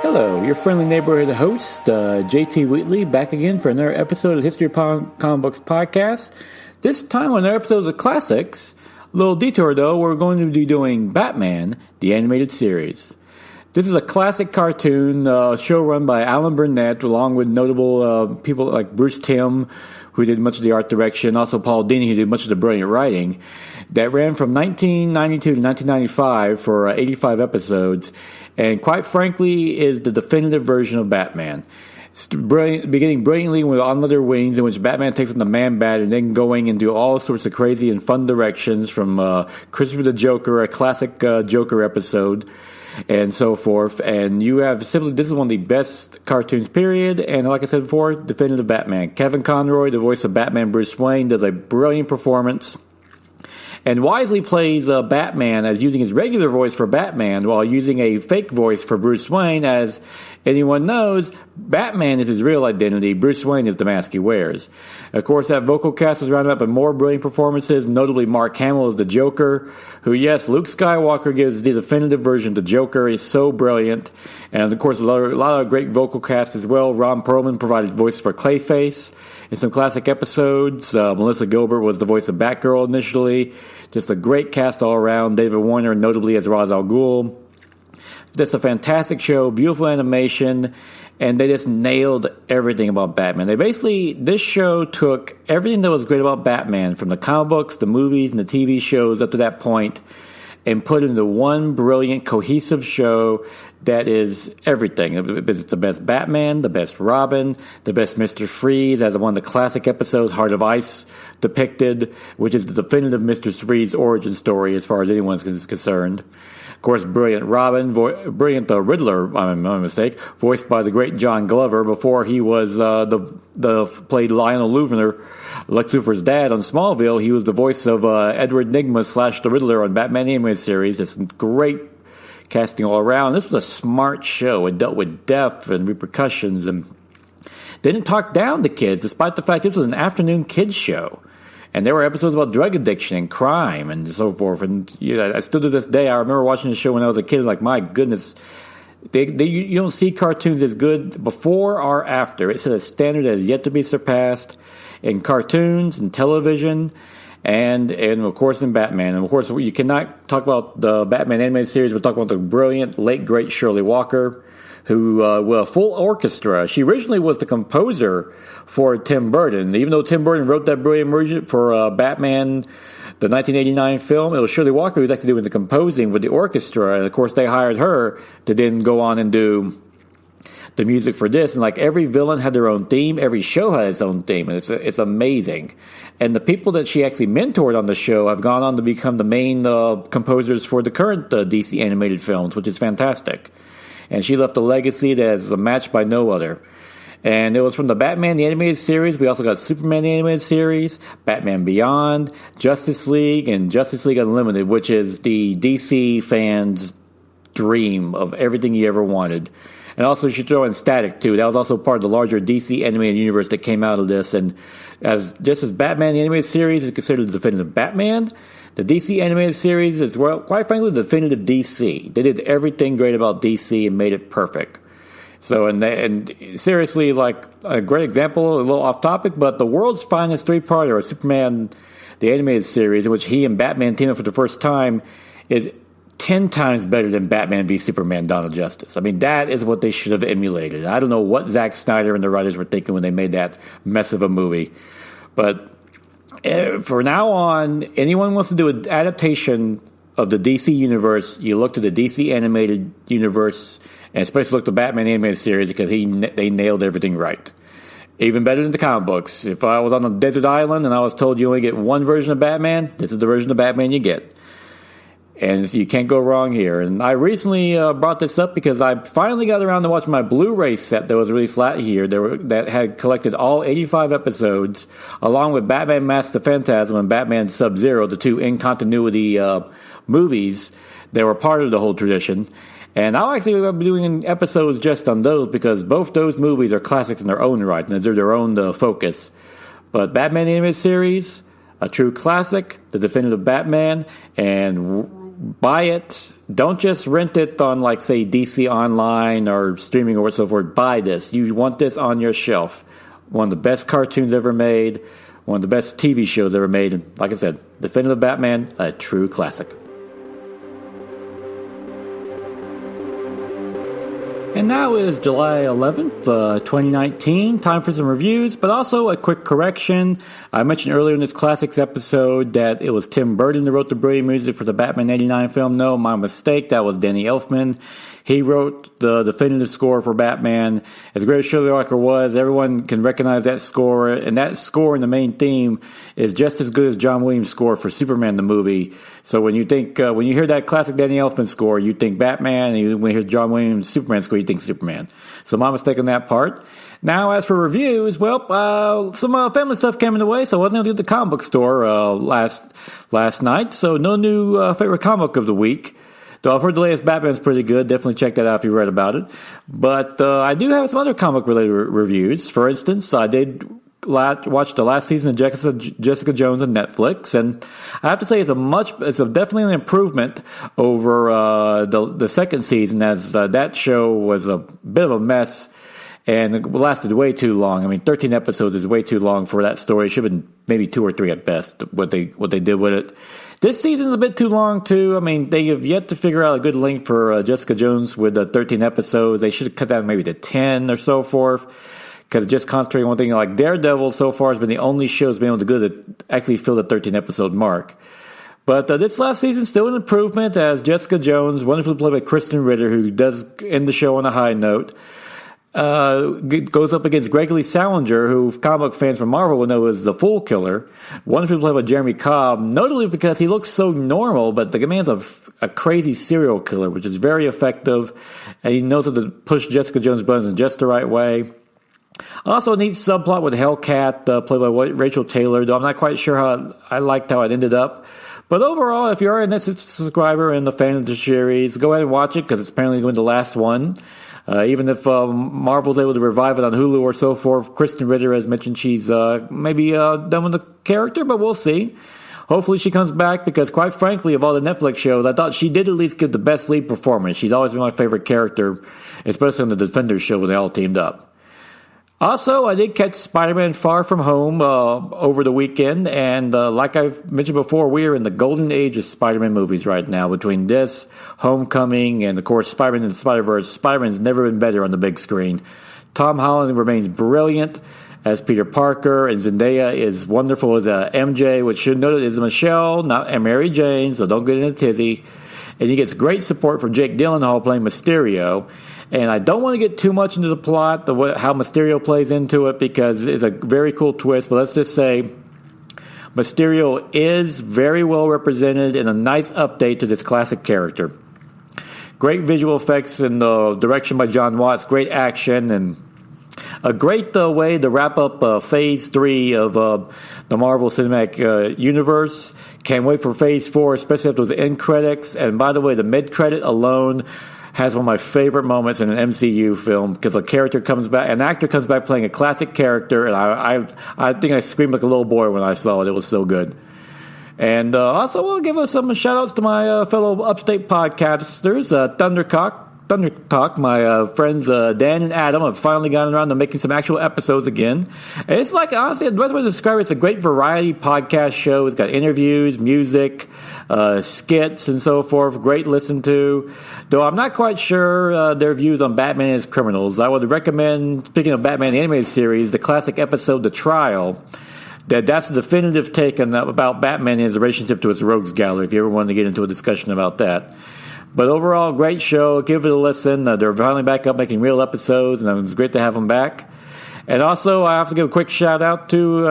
Hello, your friendly neighborhood host, JT Wheatley, back again for another episode of History of Comic Books Podcast. This time on another episode of the Classics. A little detour though, we're going to be doing Batman, the animated series. This is a classic cartoon show run by Alan Burnett, along with notable people like Bruce Timm, who did much of the art direction, also Paul Dini, who did much of the brilliant writing, that ran from 1992 to 1995 for 85 episodes, and quite frankly is the definitive version of Batman. It's beginning brilliantly with On Other Wings, in which Batman takes on the Man-Bat and then going into all sorts of crazy and fun directions, from Christopher the Joker, a classic Joker episode, and so forth. And you have simply, this is one of the best cartoons, period. And like I said before, definitive Batman. Kevin Conroy, the voice of Batman Bruce Wayne, does a brilliant performance and wisely plays Batman as using his regular voice for Batman while using a fake voice for Bruce Wayne. As anyone knows, Batman is his real identity. Bruce Wayne is the mask he wears. Of course, that vocal cast was rounded up by more brilliant performances, notably Mark Hamill as the Joker, who, yes, Luke Skywalker gives the definitive version of the Joker. He's so brilliant. And, of course, a lot of great vocal cast as well. Ron Perlman provided voice for Clayface in some classic episodes. Melissa Gilbert was the voice of Batgirl initially. Just a great cast all around. David Warner, notably as Ra's al Ghul. That's a fantastic show, beautiful animation, and they just nailed everything about Batman. This show took everything that was great about Batman, from the comic books, the movies, and the TV shows up to that point, and put it into one brilliant, cohesive show that is everything. It's the best Batman, the best Robin, the best Mr. Freeze, as one of the classic episodes, Heart of Ice, depicted, which is the definitive Mr. Freeze origin story as far as anyone is concerned. Of course, brilliant Robin, brilliant Riddler, my mistake, voiced by the great John Glover before he was played Lionel Luthor, Lex Luthor's dad on Smallville. He was the voice of Edward Nygma / the Riddler on Batman the Animated Series. It's great casting all around. This was a smart show. It dealt with death and repercussions and didn't talk down to kids, despite the fact this was an afternoon kids show. And there were episodes about drug addiction and crime and so forth. And I still to this day, I remember watching the show when I was a kid, like, my goodness, you don't see cartoons as good before or after. It set a standard that has yet to be surpassed in cartoons and television and of course in Batman. And of course, you cannot talk about the Batman animated series without talking about the brilliant, late, great Shirley Walker, who, with a full orchestra. She originally was the composer for Tim Burton. Even though Tim Burton wrote that brilliant version for Batman, the 1989 film, it was Shirley Walker who was actually doing the composing with the orchestra. And, of course, they hired her to then go on and do the music for this. And, like, every villain had their own theme. Every show had its own theme. And it's amazing. And the people that she actually mentored on the show have gone on to become the main composers for the current DC animated films, which is fantastic. And she left a legacy that is matched by no other. And it was from the Batman the Animated Series. We also got Superman the Animated Series, Batman Beyond, Justice League, and Justice League Unlimited, which is the DC fans' dream of everything you ever wanted. And also, you should throw in Static, too. That was also part of the larger DC animated universe that came out of this. And just as Batman the Animated Series is considered the definitive Batman, the DC animated series is, well, quite frankly, the definitive DC. They did everything great about DC and made it perfect. So, and seriously, like, a great example, a little off topic, but the world's finest three-parter, Superman, the animated series, in which he and Batman team up for the first time, is 10 times better than Batman v Superman: Dawn of Justice. I mean, that is what they should have emulated. I don't know what Zack Snyder and the writers were thinking when they made that mess of a movie. But for now on, anyone wants to do an adaptation of the DC universe, you look to the DC animated universe, and especially look to Batman animated series, because they nailed everything right. Even better than the comic books. If I was on a desert island and I was told you only get one version of Batman, this is the version of Batman you get. And you can't go wrong here. And I recently brought this up because I finally got around to watching my Blu-ray set that was released last year that had collected all 85 episodes, along with Batman Mask the Phantasm and Batman Sub-Zero, the two in-continuity movies that were part of the whole tradition. And I'll actually be doing episodes just on those, because both those movies are classics in their own right, and they're their own focus. But Batman the Animated Series, a true classic, the definitive Batman, and buy it, Don't just rent it on, like, say, DC Online or streaming or so forth. Buy this. You want this on your shelf. One of the best cartoons ever made. One of the best TV shows ever made. And like I said, Definitive Batman, a true classic. And now is July 11th, 2019. Time for some reviews, but also a quick correction. I mentioned earlier in this Classics episode that it was Tim Burton that wrote the brilliant music for the Batman 89 film. No, my mistake. That was Danny Elfman. He wrote the definitive score for Batman. As great as Shirley Walker was, everyone can recognize that score, and that score in the main theme is just as good as John Williams' score for Superman the movie. So when you think, when you hear that classic Danny Elfman score, you think Batman, and when you hear John Williams' Superman score, you think Superman. So my mistake on that part. Now, as for reviews, well, some family stuff came in the way, so I wasn't able to get to the comic book store last night. So no new favorite comic book of the week. Though I've heard the latest Batman's pretty good. Definitely check that out if you read about it. But I do have some other comic-related reviews. For instance, I did watch the last season of Jessica Jones on Netflix, and I have to say it's definitely an improvement over the second season, as that show was a bit of a mess and it lasted way too long. I mean, 13 episodes is way too long for that story. It should have been maybe 2 or 3 at best, what they did with it. This season's a bit too long, too. I mean, they have yet to figure out a good length for Jessica Jones with 13 episodes. They should have cut that maybe to 10 or so forth, because just concentrating on one thing. Like Daredevil so far has been the only show that's been able to go to actually fill the 13-episode mark. But this last season still an improvement, as Jessica Jones, wonderfully played by Kristen Ritter, who does end the show on a high note, goes up against Gregory Salinger, who comic book fans from Marvel will know is the Fool Killer, wonderfully played by Jeremy Cobb, notably because he looks so normal, but the man's a crazy serial killer, which is very effective, and he knows how to push Jessica Jones' buttons in just the right way. Also, a neat subplot with Hellcat, played by Rachel Taylor, though I'm not quite sure how I liked how it ended up. But overall, if you're a Netflix subscriber and a fan of the series, go ahead and watch it, because it's apparently going to be the last one. Even if Marvel's able to revive it on Hulu or so forth, Kristen Ritter has mentioned she's maybe done with the character, but we'll see. Hopefully she comes back, because quite frankly, of all the Netflix shows, I thought she did at least give the best lead performance. She's always been my favorite character, especially on the Defenders show when they all teamed up. Also, I did catch Spider-Man Far From Home over the weekend, and like I've mentioned before, we are in the golden age of Spider-Man movies right now. Between this, Homecoming, and of course Spider-Man and the Spider-Verse, Spider-Man's never been better on the big screen. Tom Holland remains brilliant as Peter Parker, and Zendaya is wonderful as MJ, which should note is Michelle, not Mary Jane, so don't get in a tizzy. And he gets great support from Jake Gyllenhaal playing Mysterio. And I don't want to get too much into the plot, how Mysterio plays into it, because it's a very cool twist. But let's just say Mysterio is very well represented in a nice update to this classic character. Great visual effects and the direction by John Watts, great action, and a great way to wrap up Phase 3 of the Marvel Cinematic Universe. Can't wait for Phase 4, especially after those end credits. And by the way, the mid-credit alone has one of my favorite moments in an MCU film, because an actor comes back playing a classic character, and I think I screamed like a little boy when I saw it. It was so good. And also, I want to give some shout-outs to my fellow upstate podcasters, Thunder Talk. My friends Dan and Adam have finally gotten around to making some actual episodes again. And it's like, honestly, the best way to describe it, it's a great variety podcast show. It's got interviews, music, skits, and so forth. Great to listen to. Though I'm not quite sure their views on Batman as criminals. I would recommend, speaking of Batman the Animated Series, the classic episode, The Trial. That's the definitive take on about Batman and his relationship to his rogues gallery, if you ever wanted to get into a discussion about that. But overall, great show. Give it a listen. They're finally back up making real episodes, and it's great to have them back. And also, I have to give a quick shout-out to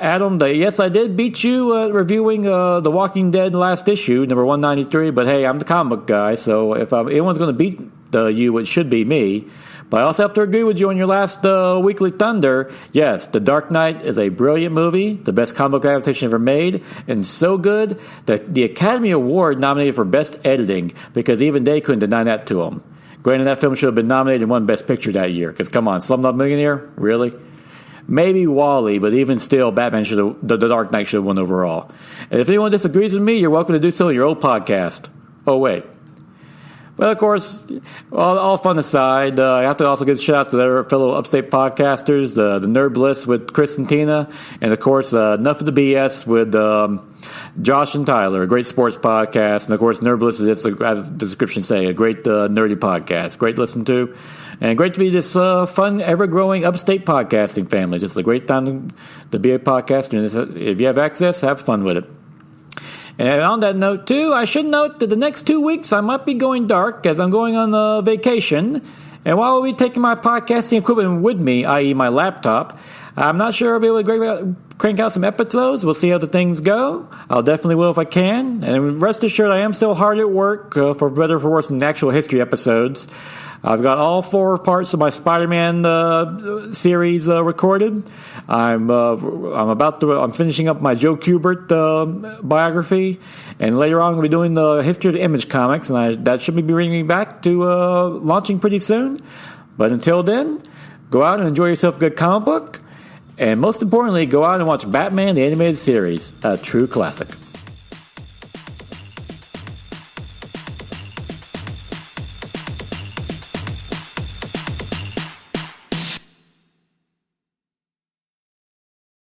Adam. Yes, I did beat you reviewing The Walking Dead last issue, number 193. But hey, I'm the comic book guy, so if anyone's going to beat you, it should be me. But I also have to agree with you on your last Weekly Thunder. Yes, The Dark Knight is a brilliant movie, the best comic book adaptation ever made, and so good that the Academy Award nominated for Best Editing, because even they couldn't deny that to them. Granted, that film should have been nominated and won Best Picture that year, because come on, Slumdog Millionaire? Really? Maybe Wall-E, but even still, The Dark Knight should have won overall. And if anyone disagrees with me, you're welcome to do so in your old podcast. Oh, wait. But, of course, all fun aside, I have to also give shout-outs to their fellow upstate podcasters, the Nerd Bliss with Chris and Tina, and, of course, Enough of the BS with Josh and Tyler, a great sports podcast. And, of course, Nerd Bliss is, as the description say, a great nerdy podcast. Great to listen to. And great to be this fun, ever-growing upstate podcasting family. Just a great time to be a podcaster. And if you have access, have fun with it. And on that note, too, I should note that the next 2 weeks I might be going dark as I'm going on vacation. And while I'll be taking my podcasting equipment with me, i.e. my laptop, I'm not sure I'll be able to crank out some episodes. We'll see how the things go. I'll definitely will if I can. And rest assured, I am still hard at work, for better or for worse, than the actual history episodes. I've got all 4 parts of my Spider-Man series recorded. I'm finishing up my Joe Kubert biography, and later on, I'm going to be doing the history of the Image comics, and that should be bringing me back to launching pretty soon. But until then, go out and enjoy yourself a good comic book, and most importantly, go out and watch Batman the Animated Series, a true classic.